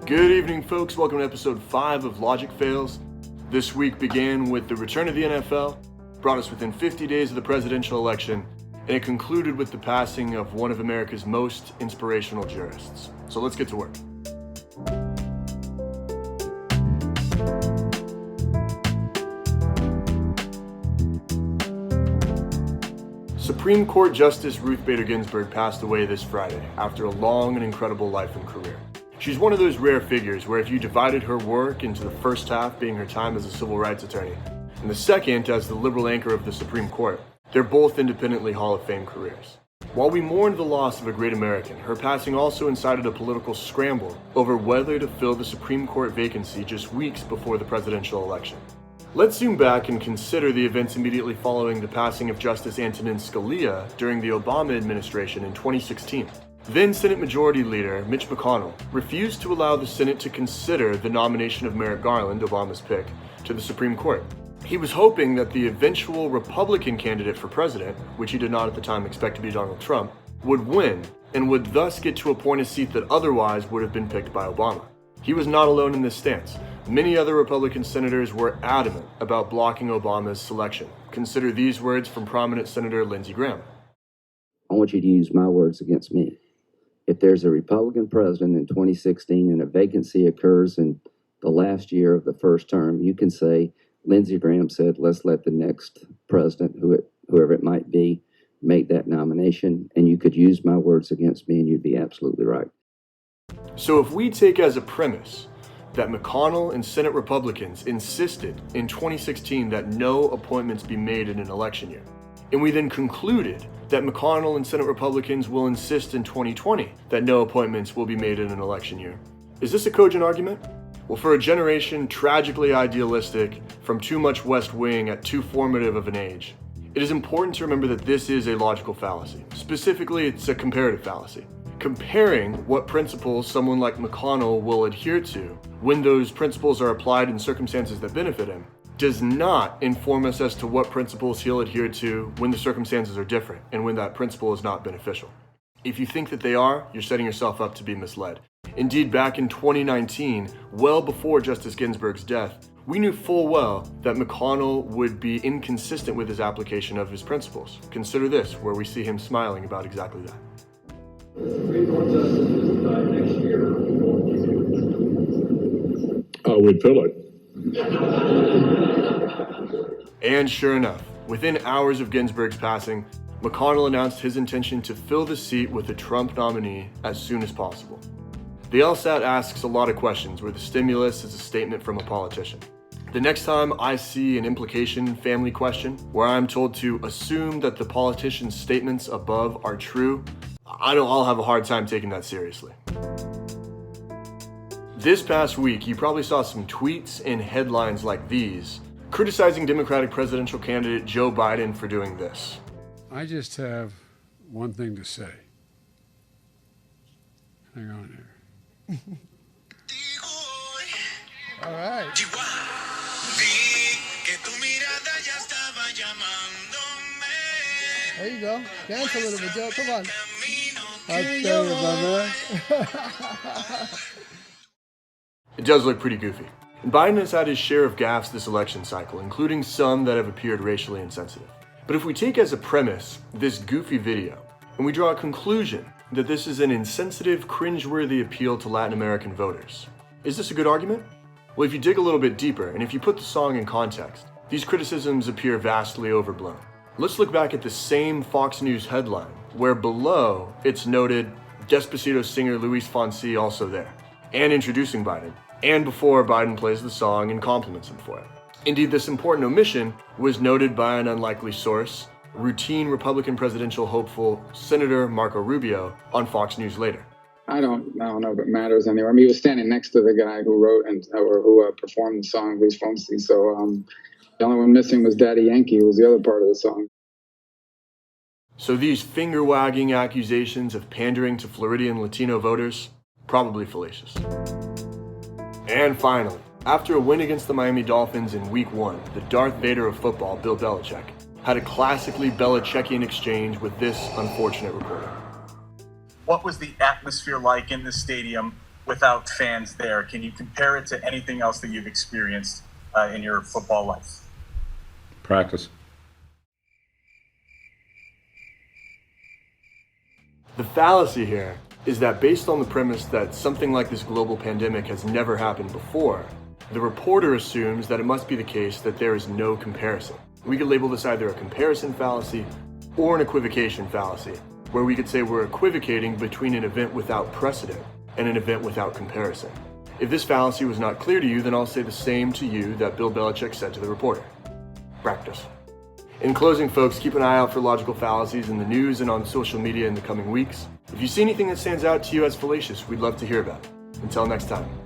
Good evening, folks. Welcome to episode 5 of Logic Fails. This week began with the return of the NFL, brought us within 50 days of the presidential election, and it concluded with the passing of one of America's most inspirational jurists. So let's get to work. Supreme Court Justice Ruth Bader Ginsburg passed away this Friday after a long and incredible life and career. She's one of those rare figures where if you divided her work into the first half being her time as a civil rights attorney and the second as the liberal anchor of the Supreme Court, they're both independently Hall of Fame careers. While we mourned the loss of a great American, her passing also incited a political scramble over whether to fill the Supreme Court vacancy just weeks before the presidential election. Let's zoom back and consider the events immediately following the passing of Justice Antonin Scalia during the Obama administration in 2016. Then Senate Majority Leader Mitch McConnell refused to allow the Senate to consider the nomination of Merrick Garland, Obama's pick, to the Supreme Court. He was hoping that the eventual Republican candidate for president, which he did not at the time expect to be Donald Trump, would win and would thus get to appoint a seat that otherwise would have been picked by Obama. He was not alone in this stance. Many other Republican senators were adamant about blocking Obama's selection. Consider these words from prominent Senator Lindsey Graham. I want you to use my words against me. If there's a Republican president in 2016 and a vacancy occurs in the last year of the first term, you can say, Lindsey Graham said, let's let the next president, whoever it might be, make that nomination. And you could use my words against me and you'd be absolutely right. So if we take as a premise that McConnell and Senate Republicans insisted in 2016 that no appointments be made in an election year, and we then concluded that McConnell and Senate Republicans will insist in 2020 that no appointments will be made in an election year, is this a cogent argument? Well, for a generation tragically idealistic, from too much West Wing at too formative of an age, it is important to remember that this is a logical fallacy. Specifically, it's a comparative fallacy. Comparing what principles someone like McConnell will adhere to when those principles are applied in circumstances that benefit him does not inform us as to what principles he'll adhere to when the circumstances are different and when that principle is not beneficial. If you think that they are, you're setting yourself up to be misled. Indeed, back in 2019, well before Justice Ginsburg's death, we knew full well that McConnell would be inconsistent with his application of his principles. Consider this, where we see him smiling about exactly that. Supreme Court justices die next year. We'd fill it. And sure enough, within hours of Ginsburg's passing, McConnell announced his intention to fill the seat with a Trump nominee as soon as possible. The LSAT asks a lot of questions where the stimulus is a statement from a politician. The next time I see an implication family question where I'm told to assume that the politician's statements above are true, I know I'll have a hard time taking that seriously. This past week, you probably saw some tweets and headlines like these, criticizing Democratic presidential candidate Joe Biden for doing this. I just have one thing to say. Hang on here. All right. There you go. Dance a little bit, Joe. Come on. I'll tell you, my man. It does look pretty goofy. And Biden has had his share of gaffes this election cycle, including some that have appeared racially insensitive. But if we take as a premise this goofy video, and we draw a conclusion that this is an insensitive, cringeworthy appeal to Latin American voters, is this a good argument? Well, if you dig a little bit deeper, and if you put the song in context, these criticisms appear vastly overblown. Let's look back at the same Fox News headline, where below it's noted Despacito singer Luis Fonsi also there, and introducing Biden, and before Biden plays the song and compliments him for it. Indeed, this important omission was noted by an unlikely source, routine Republican presidential hopeful Senator Marco Rubio on Fox News later. I don't know if it matters anywhere. I mean, he was standing next to the guy who wrote who performed the song, Luis Fonsi. So the only one missing was Daddy Yankee, who was the other part of the song. So these finger-wagging accusations of pandering to Floridian Latino voters, probably fallacious. And finally, after a win against the Miami Dolphins in Week 1, the Darth Vader of football, Bill Belichick, had a classically Belichickian exchange with this unfortunate reporter. What was the atmosphere like in the stadium without fans there. Can you compare it to anything else that you've experienced in your football life? Practice. The fallacy here is that based on the premise that something like this global pandemic has never happened before, the reporter assumes that it must be the case that there is no comparison. We could label this either a comparison fallacy or an equivocation fallacy, where we could say we're equivocating between an event without precedent and an event without comparison. If this fallacy was not clear to you, then I'll say the same to you that Bill Belichick said to the reporter. Practice. In closing, folks, keep an eye out for logical fallacies in the news and on social media in the coming weeks. If you see anything that stands out to you as fallacious, we'd love to hear about it. Until next time.